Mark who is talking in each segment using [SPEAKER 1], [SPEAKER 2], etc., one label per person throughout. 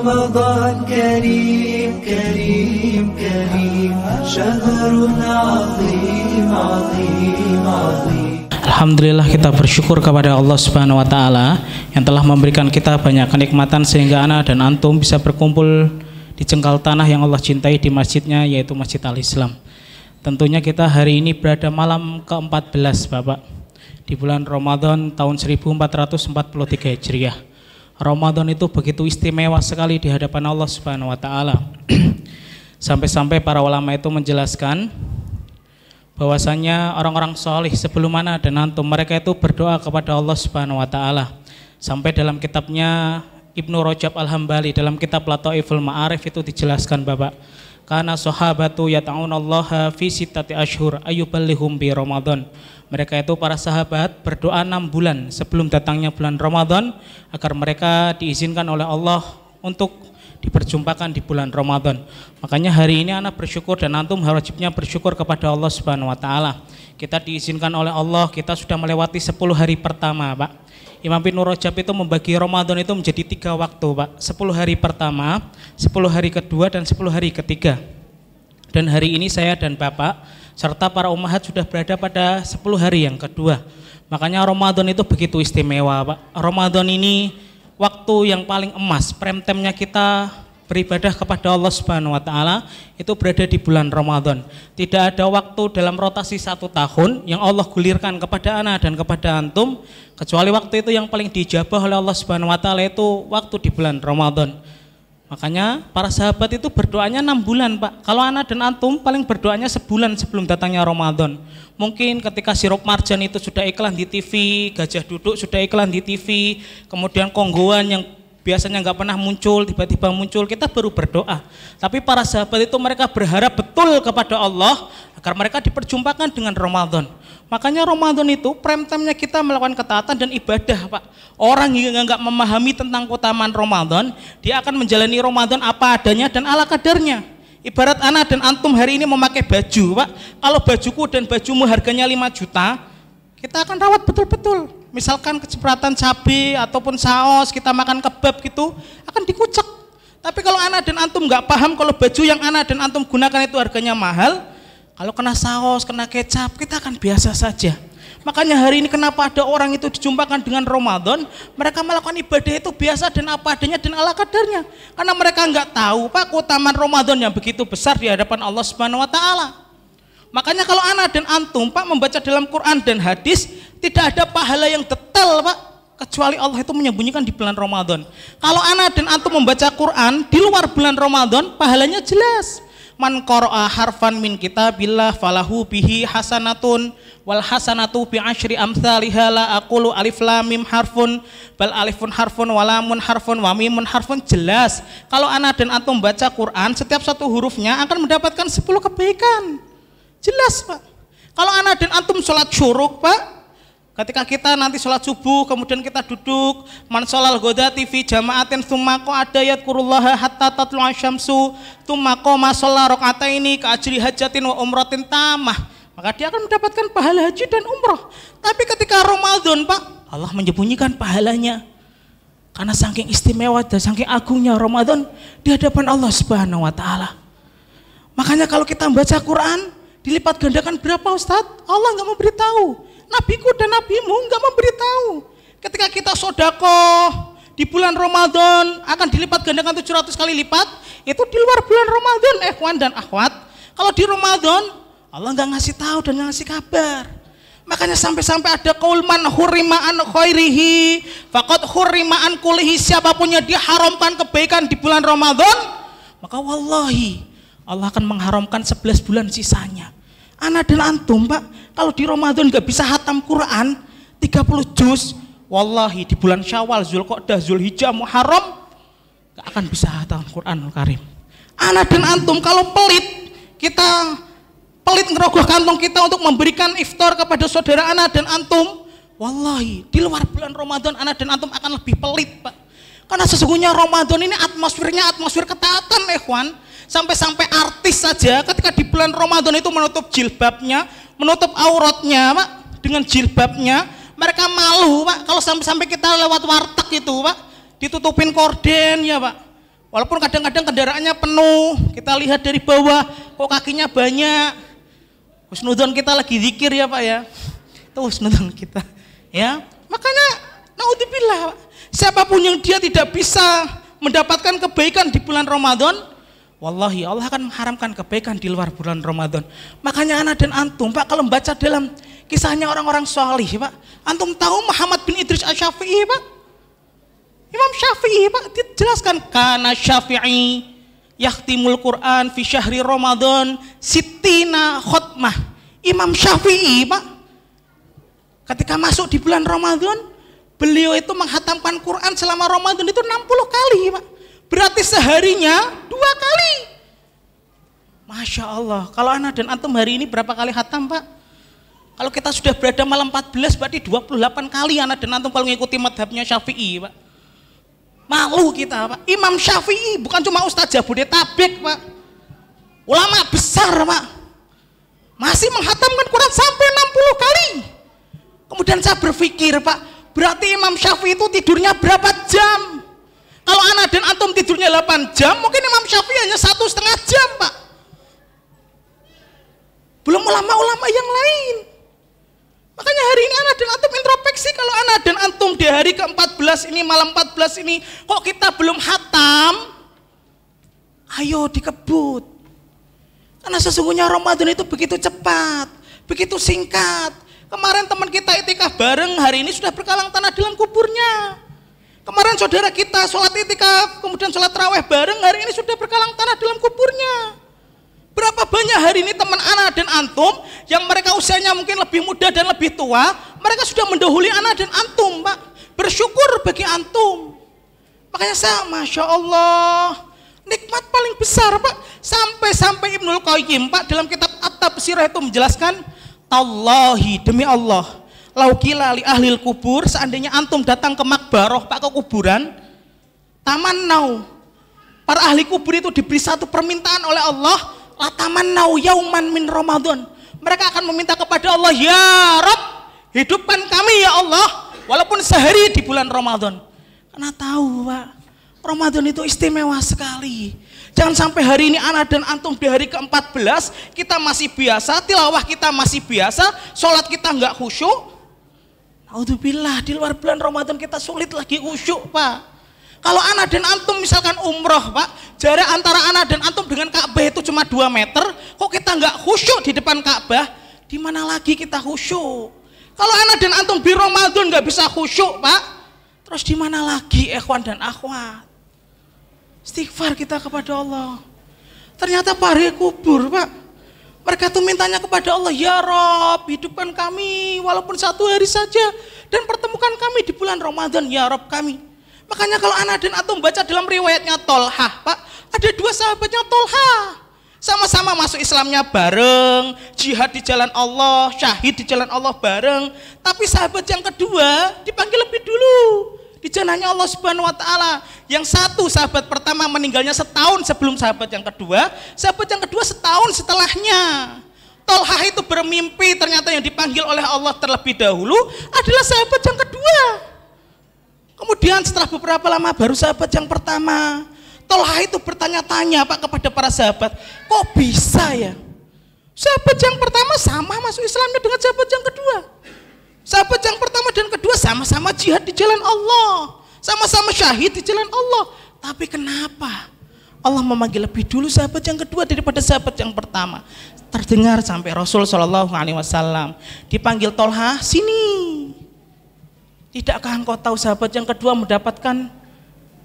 [SPEAKER 1] رمضان كريم كريم كريم شهر عظيم عظيم عظيم.
[SPEAKER 2] Alhamdulillah, kita bersyukur kepada Allah Subhanahu wa taala yang telah memberikan kita banyak kenikmatan sehingga ana dan antum bisa berkumpul di jengkal tanah yang Allah cintai di masjidnya, yaitu Masjid Al-Islam. Tentunya kita hari ini berada malam ke-14 Bapak, di bulan Ramadan tahun 1443 Hijriah. Ramadan itu begitu istimewa sekali di hadapan Allah Subhanahu wa taala. Sampai-sampai para ulama itu menjelaskan bahwasanya orang-orang solih sebelum ana dan antum, mereka itu berdoa kepada Allah Subhanahu wa taala. Sampai dalam kitabnya Ibnu Rajab Al-Hambali, dalam kitab Lataiful Ma'arif itu dijelaskan Bapak, karena sahabatu yata'unallaha fi sittati ashhur ayyuballihum bi Ramadan. Mereka itu para sahabat berdoa 6 bulan sebelum datangnya bulan Ramadan agar mereka diizinkan oleh Allah untuk diperjumpakan di bulan Ramadan. Makanya hari ini anak bersyukur dan antum wajibnya bersyukur kepada Allah Subhanahu wa taala. Kita diizinkan oleh Allah, kita sudah melewati 10 hari pertama, Pak. Imam Ibnu Rajab itu membagi Ramadan itu menjadi 3 waktu, Pak. 10 hari pertama, 10 hari kedua, dan 10 hari ketiga. Dan hari ini saya dan Bapak serta para ummahat sudah berada pada 10 hari yang kedua. Makanya Ramadan itu begitu istimewa, Pak. Ramadan ini waktu yang paling emas, prime time-nya kita beribadah kepada Allah Subhanahu wa taala itu berada di bulan Ramadan. Tidak ada waktu dalam rotasi 1 tahun yang Allah gulirkan kepada ana dan kepada antum kecuali waktu itu yang paling dijabah oleh Allah Subhanahu wa taala itu waktu di bulan Ramadan. Makanya para sahabat itu berdoanya 6 bulan, Pak. Kalau ana dan antum paling berdoanya sebulan sebelum datangnya Ramadan. Mungkin ketika sirup marjan itu sudah iklan di TV, gajah duduk sudah iklan di TV, kemudian konggoan yang biasanya nggak pernah muncul, tiba-tiba muncul, kita baru berdoa. Tapi para sahabat itu mereka berharap betul kepada Allah agar mereka diperjumpakan dengan Ramadan. Makanya Ramadan itu prime time-nya kita melakukan ketaatan dan ibadah, Pak. Orang yang nggak memahami tentang keutamaan Ramadan, dia akan menjalani Ramadan apa adanya dan ala kadarnya. Ibarat anak dan antum hari ini memakai baju, Pak. Kalau bajuku dan bajumu harganya 5 juta, kita akan rawat betul-betul. Misalkan kecipratan cabai ataupun saus, kita makan kebab gitu, akan dikucek. Tapi kalau anak dan antum nggak paham kalau baju yang anak dan antum gunakan itu harganya mahal, kalau kena saus, kena kecap, kita akan biasa saja. Makanya hari ini kenapa ada orang itu dijumpakan dengan Ramadan, mereka melakukan ibadah itu biasa dan apa adanya dan ala kadarnya. Karena mereka nggak tahu, Pak, keutamaan Ramadan yang begitu besar di hadapan Allah Subhanahu wa taala. Makanya kalau anak dan antum, Pak, membaca dalam Quran dan hadis, tidak ada pahala yang detail, Pak, kecuali Allah itu menyembunyikan di bulan Ramadan. Kalau anak dan antum membaca Quran di luar bulan Ramadan, pahalanya jelas. Man qara'a harfan min kitabillah falahu bihi hasanatun wal hasanatu bi asyri amsalihha la aqulu alif lam mim harfun bal alifun harfun wa lamun harfun wa mimun harfun. Jelas kalau anak dan antum baca Quran, setiap satu hurufnya akan mendapatkan 10 kebaikan. Jelas, Pak. Kalau anak dan antum sholat syuruk, Pak, ketika kita nanti sholat subuh, kemudian kita duduk, man sholal ghodati fi jama'atin tsumma qa'ada yadhkurullaha hatta tatlu'a syamsu tsumma qama sholla raka'ataini ka ajri hajatin wa umratin tamah, maka dia akan mendapatkan pahala haji dan umrah. Tapi ketika Ramadan, Pak, Allah menyembunyikan pahalanya karena saking istimewa dan saking agungnya Ramadan di hadapan Allah Subhanahu wa taala. Makanya kalau kita membaca Quran dilipat gandakan berapa, Ustadz? Allah nggak memberitahu. Nabiku dan nabimu nggak memberitahu. Ketika kita sodakoh di bulan Ramadan akan dilipat gandakan 700 kali lipat, itu di luar bulan Ramadan, ikhwan dan akhwat. Kalau di Ramadan Allah nggak ngasih tahu dan nggak ngasih kabar. Makanya sampai-sampai ada qaul man hurrima an khairihi faqad hurrima an kulihi, siapapun yang diharamkan kebaikan di bulan Ramadan, maka wallahi Allah akan mengharamkan 11 bulan sisanya. Ana dan antum, Pak, kalau di Ramadan gak bisa hatam Quran 30 juz, wallahi di bulan Syawal, Zulqa'dah, Zulhijjah, Muharram gak akan bisa hatam Quranul Karim. Ana dan antum kalau pelit, kita pelit ngerogoh kantong kita untuk memberikan iftar kepada saudara ana dan antum, wallahi di luar bulan Ramadan ana dan antum akan lebih pelit, Pak. Karena sesungguhnya Ramadan ini atmosfernya atmosfer ketaatan, ikhwan. Sampai-sampai artis saja ketika di bulan Ramadan itu menutup jilbabnya, menutup auratnya, Pak, dengan jilbabnya, mereka malu, Pak, kalau sampai-sampai kita lewat warteg itu, Pak, ditutupin korden ya, Pak. Walaupun kadang-kadang kendaraannya penuh, kita lihat dari bawah, kok kakinya banyak. Husnudon kita lagi zikir ya Pak ya. Itu husnudon kita. Ya, makanya naudzubillah, siapapun yang dia tidak bisa mendapatkan kebaikan di bulan Ramadan, wallahi Allah akan mengharamkan kebaikan di luar bulan Ramadan. Makanya anak dan antum Pak, kalau membaca dalam kisahnya orang-orang solih Pak, antum tahu Muhammad bin Idris Asy-Syafi'i Pak? Imam Syafi'i Pak dijelaskan, kana Syafi'i yakhtimul Quran fi syahri Ramadan sittina khutmah. Imam Syafi'i Pak, ketika masuk di bulan Ramadan, beliau itu menghatamkan Quran selama Ramadan itu 60 kali Pak. Berarti seharinya 2 kali. Masya Allah. Kalau anak dan antum hari ini berapa kali hatam Pak? Kalau kita sudah berada malam 14 berarti 28 kali anak dan antum kalau mengikuti madhabnya Syafi'i Pak. Malu kita Pak. Imam Syafi'i bukan cuma Ustaz Jabodetabek Pak, ulama besar Pak, masih menghatamkan Quran sampai 60 kali. Kemudian saya berpikir Pak, berarti Imam Syafi'i itu tidurnya berapa jam? Kalau anak dan antum tidurnya 8 jam, mungkin Imam Syafi'i hanya 1,5 jam Pak. Belum ulama-ulama yang lain. Makanya hari ini anak dan antum introspeksi, kalau anak dan antum di hari ke-14 ini, malam 14 ini, kok kita belum hatam? Ayo dikebut. Karena sesungguhnya Ramadan itu begitu cepat, begitu singkat. Kemarin teman kita itikaf bareng, hari ini sudah berkalang tanah dalam kuburnya. Kemarin saudara kita sholat itikaf, kemudian sholat tarawih bareng, hari ini sudah berkalang tanah dalam kuburnya. Berapa banyak hari ini teman anak dan antum yang mereka usianya mungkin lebih muda dan lebih tua, mereka sudah mendahului anak dan antum Pak. Bersyukur bagi antum. Makanya saya Masya Allah, nikmat paling besar Pak. Sampai Ibnul Qayyim Pak dalam kitab At-Tafsirah itu menjelaskan, Tallahi, demi Allah, laukila li ahlil kubur, seandainya antum datang ke makbaroh Pak, ke kuburan, tamannau, para ahli kubur itu diberi satu permintaan oleh Allah, latamannau yauman min Ramadan, mereka akan meminta kepada Allah, ya Rabb, hidupkan kami ya Allah walaupun sehari di bulan Ramadan. Karena tahu Pak, Ramadan itu istimewa sekali. Jangan sampai hari ini anak dan antum di hari ke-14 kita masih biasa, tilawah kita masih biasa, sholat kita nggak khusyuk. Naudzubillah, di luar bulan Ramadan kita sulit lagi khusyuk Pak. Kalau anak dan antum misalkan umroh Pak, jarak antara anak dan antum dengan Ka'bah itu cuma 2 meter, kok kita nggak khusyuk di depan Ka'bah, di mana lagi kita khusyuk? Kalau anak dan antum di Ramadan nggak bisa khusyuk Pak, terus di mana lagi ikhwan dan akhwat? Istighfar kita kepada Allah. Ternyata para kubur Pak, mereka tuh mintanya kepada Allah, ya Rabb, hidupkan kami walaupun 1 hari saja dan pertemukan kami di bulan Ramadan ya Rabb kami. Makanya kalau anak dan antum baca dalam riwayatnya Tolhah Pak, ada 2 sahabatnya Tolhah, sama-sama masuk Islamnya bareng, jihad di jalan Allah, syahid di jalan Allah bareng. Tapi sahabat yang kedua dipanggil lebih dulu di jalannya Allah Subhanahu Wa Taala. Yang satu sahabat pertama meninggalnya setahun sebelum sahabat yang kedua setahun setelahnya. Tolhah itu bermimpi ternyata yang dipanggil oleh Allah terlebih dahulu adalah sahabat yang kedua. Kemudian setelah beberapa lama baru sahabat yang pertama. Tolhah itu bertanya-tanya Pak kepada para sahabat, kok bisa ya? Sahabat yang pertama sama masuk Islamnya dengan sahabat yang kedua. Sahabat yang pertama dan kedua sama-sama jihad di jalan Allah, sama-sama syahid di jalan Allah. Tapi kenapa Allah memanggil lebih dulu sahabat yang kedua daripada sahabat yang pertama? Terdengar sampai Rasul SAW dipanggil Tolhah, sini. Tidakkah engkau tahu sahabat yang kedua mendapatkan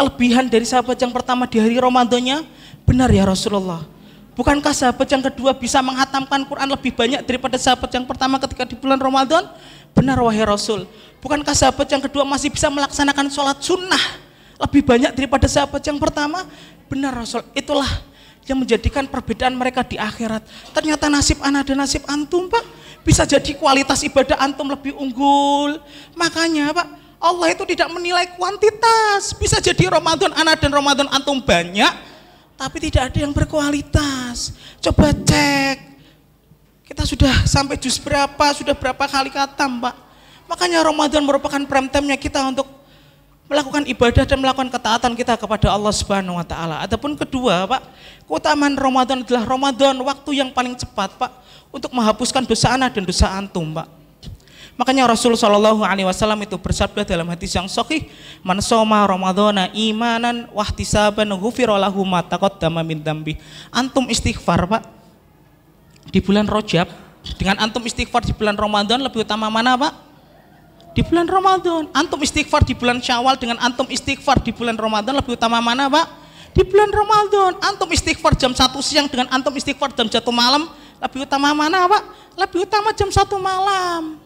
[SPEAKER 2] kelebihan dari sahabat yang pertama di hari Ramadannya? Benar ya Rasulullah. Bukankah sahabat yang kedua bisa menghatamkan Quran lebih banyak daripada sahabat yang pertama ketika di bulan Ramadan? Benar wahai Rasul. Bukankah sahabat yang kedua masih bisa melaksanakan sholat sunnah lebih banyak daripada sahabat yang pertama? Benar Rasul. Itulah yang menjadikan perbedaan mereka di akhirat. Ternyata nasib anak dan nasib antum Pak, bisa jadi kualitas ibadah antum lebih unggul. Makanya Pak, Allah itu tidak menilai kuantitas. Bisa jadi Ramadan anak dan Ramadan antum banyak, tapi tidak ada yang berkualitas. Coba cek, kita sudah sampai juz berapa, sudah berapa kali khatam Pak. Makanya Ramadan merupakan prime time-nya kita untuk melakukan ibadah dan melakukan ketaatan kita kepada Allah Subhanahu wa taala. Adapun kedua, Pak, keutamaan Ramadan adalah Ramadan waktu yang paling cepat, Pak, untuk menghapuskan dosa ana dan dosa antum, Pak. Makanya Rasul sallallahu alaihi wasallam itu bersabda dalam hadis yang sahih, "Man shoma ramadhana imanan wa ihtisaban ghufira lahu ma taqaddama min dzambi." Antum istighfar, Pak, di bulan Rajab dengan antum istighfar di bulan Ramadan lebih utama mana, Pak? Di bulan Ramadan. Antum istighfar di bulan Syawal dengan antum istighfar di bulan Ramadan lebih utama mana, Pak? Di bulan Ramadan. Antum istighfar jam 1 siang dengan antum istighfar jam 1 malam lebih utama mana, Pak? Lebih utama jam 1 malam.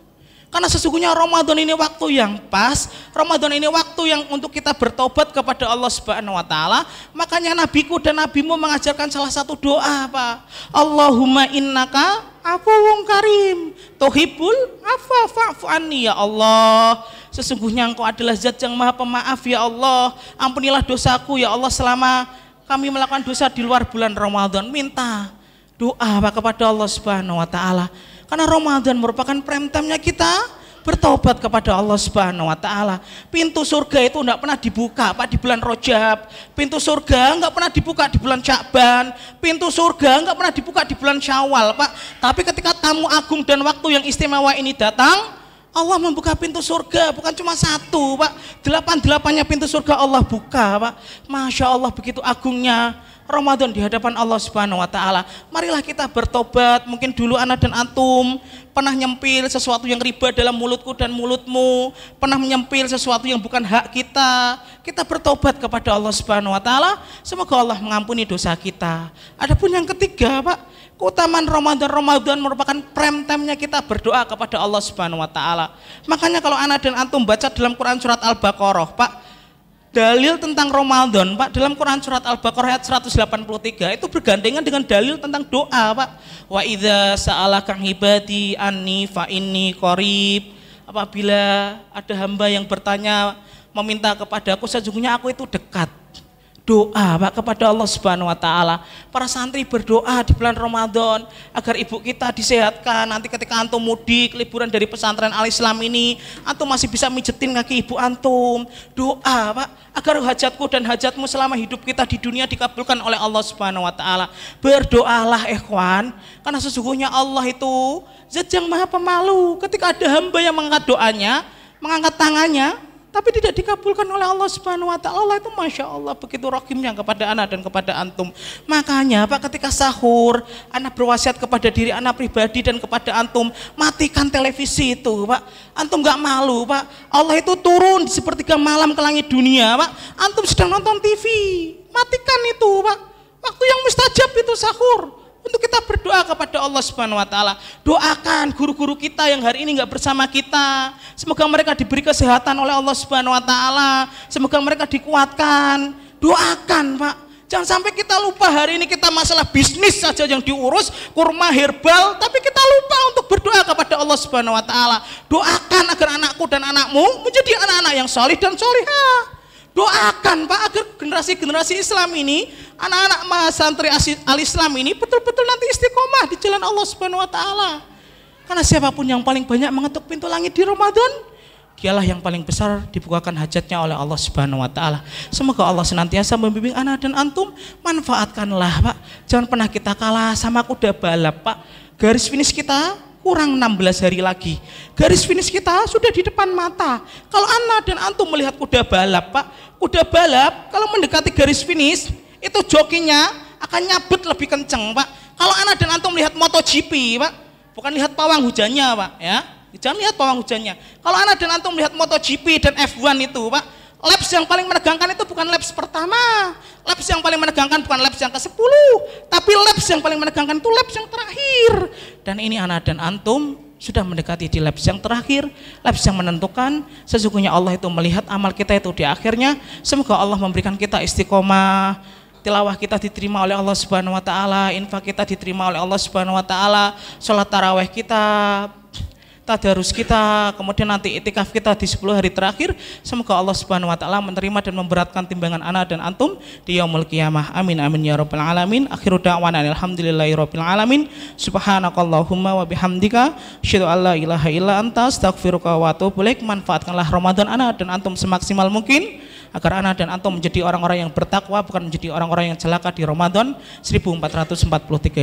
[SPEAKER 2] Karena sesungguhnya Ramadan ini waktu yang pas, Ramadan ini waktu yang untuk kita bertobat kepada Allah Subhanahu wa taala. Makanya nabiku dan nabimu mengajarkan salah satu doa, Pak. Allahumma innaka afuwun karim, tuhibbul afwa fa'fu anni, ya Allah. Sesungguhnya Engkau adalah zat yang maha pemaaf, ya Allah. Ampunilah dosaku, ya Allah, selama kami melakukan dosa di luar bulan Ramadan. Minta doa, Pak, kepada Allah Subhanahu wa taala. Karena Ramadan merupakan prime time-nya kita bertobat kepada Allah Subhanahu wa taala. Pintu surga itu enggak pernah dibuka, Pak, di bulan Rajab. Pintu surga enggak pernah dibuka di bulan Sya'ban. Pintu surga enggak pernah dibuka di bulan Syawal, Pak. Tapi ketika tamu agung dan waktu yang istimewa ini datang, Allah membuka pintu surga, bukan cuma satu, Pak. 8-8-nya pintu surga Allah buka, Pak. Masya Allah, begitu agungnya Ramadan di hadapan Allah Subhanahu wa taala. Marilah kita bertobat. Mungkin dulu ana dan antum pernah nyempil sesuatu yang riba dalam mulutku dan mulutmu, pernah menyempil sesuatu yang bukan hak kita. Kita bertobat kepada Allah Subhanahu wa taala. Semoga Allah mengampuni dosa kita. Adapun yang ketiga, Pak, keutamaan Ramadan merupakan prime time-nya kita berdoa kepada Allah Subhanahu wa taala. Makanya kalau ana dan antum baca dalam Quran surat Al-Baqarah, Pak, dalil tentang Ramadan, Pak, dalam Quran surat Al-Baqarah ayat 183 itu bergandengan dengan dalil tentang doa, Pak. Wa idza sa'alaka ibadi anni fa inni qarib. Apabila ada hamba yang bertanya meminta kepadaku, sesungguhnya aku itu dekat. Doa, Pak, kepada Allah Subhanahu wa taala. Para santri berdoa di bulan Ramadan agar ibu kita disehatkan. Nanti ketika antum mudik liburan dari pesantren Al-Islam ini, antum masih bisa mijetin kaki ibu antum. Doa, Pak, agar hajatku dan hajatmu selama hidup kita di dunia dikabulkan oleh Allah Subhanahu wa taala. Berdoalah, ikhwan, karena sesungguhnya Allah itu zat yang maha pemalu. Ketika ada hamba yang mengangkat doanya, mengangkat tangannya, tapi tidak dikabulkan oleh Allah Subhanahu wa taala, Allah itu Masya Allah begitu rahimnya kepada anak dan kepada antum. Makanya, Pak, ketika sahur, anak berwasiat kepada diri anak pribadi dan kepada antum, matikan televisi itu, Pak. Antum gak malu, Pak? Allah itu turun di sepertiga malam ke langit dunia, Pak. Antum sedang nonton TV, matikan itu, Pak. Waktu yang mustajab itu sahur, untuk kita berdoa kepada Allah Subhanahu wa taala. Doakan guru-guru kita yang hari ini enggak bersama kita. Semoga mereka diberi kesehatan oleh Allah Subhanahu wa taala. Semoga mereka dikuatkan. Doakan, Pak. Jangan sampai kita lupa hari ini kita masalah bisnis saja yang diurus, kurma herbal, tapi kita lupa untuk berdoa kepada Allah Subhanahu wa taala. Doakan agar anakku dan anakmu menjadi anak-anak yang salih dan salihah. Doakan, Pak, agar generasi-generasi Islam ini, anak-anak mahasantri Al-Islam ini betul-betul nanti istiqomah di jalan Allah Subhanahu wa taala. Karena siapapun yang paling banyak mengetuk pintu langit di Ramadan, dialah yang paling besar dibukakan hajatnya oleh Allah Subhanahu wa taala. Semoga Allah senantiasa membimbing anak dan antum. Manfaatkanlah, Pak. Jangan pernah kita kalah sama kuda balap, Pak. Garis finish kita kurang 16 hari lagi. Garis finish kita sudah di depan mata. Kalau anak dan antum melihat kuda balap, Pak, kuda balap kalau mendekati garis finish, itu jokinya akan nyabut lebih kenceng, Pak. Kalau anak dan antum melihat MotoGP, Pak, bukan lihat pawang hujannya, Pak, ya. Jangan lihat pawang hujannya. Kalau anak dan antum melihat MotoGP dan F1 itu, Pak, laps yang paling menegangkan itu bukan laps pertama. Laps yang paling menegangkan bukan laps yang ke-10, tapi laps yang paling menegangkan itu laps yang terakhir. Dan ini anak dan antum sudah mendekati di laps yang terakhir, laps yang menentukan. Sesungguhnya Allah itu melihat amal kita itu di akhirnya. Semoga Allah memberikan kita istiqomah, tilawah kita diterima oleh Allah Subhanahu wa taala, infak kita diterima oleh Allah Subhanahu wa taala, salat tarawih kita tadarus kita, kemudian nanti itikaf kita di 10 hari terakhir. Semoga Allah Subhanahu wa taala menerima dan memberatkan timbangan ana dan antum di yaumul qiyamah. Amin amin ya rabbal alamin. Akhiru da'wana alhamdulillahirabbil alamin. Subhanakallahumma wa bihamdika asyhadu an la ilaha illa anta astaghfiruka wa atubu ilaik. Manfaatkanlah Ramadan ana dan antum semaksimal mungkin agar ana dan antum menjadi orang-orang yang bertakwa, bukan menjadi orang-orang yang celaka di Ramadan 1443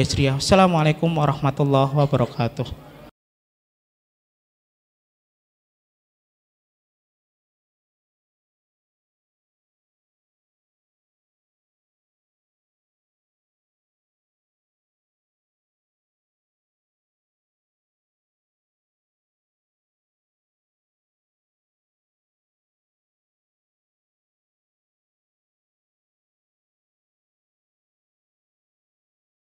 [SPEAKER 2] Hijriah. Assalamualaikum warahmatullahi wabarakatuh.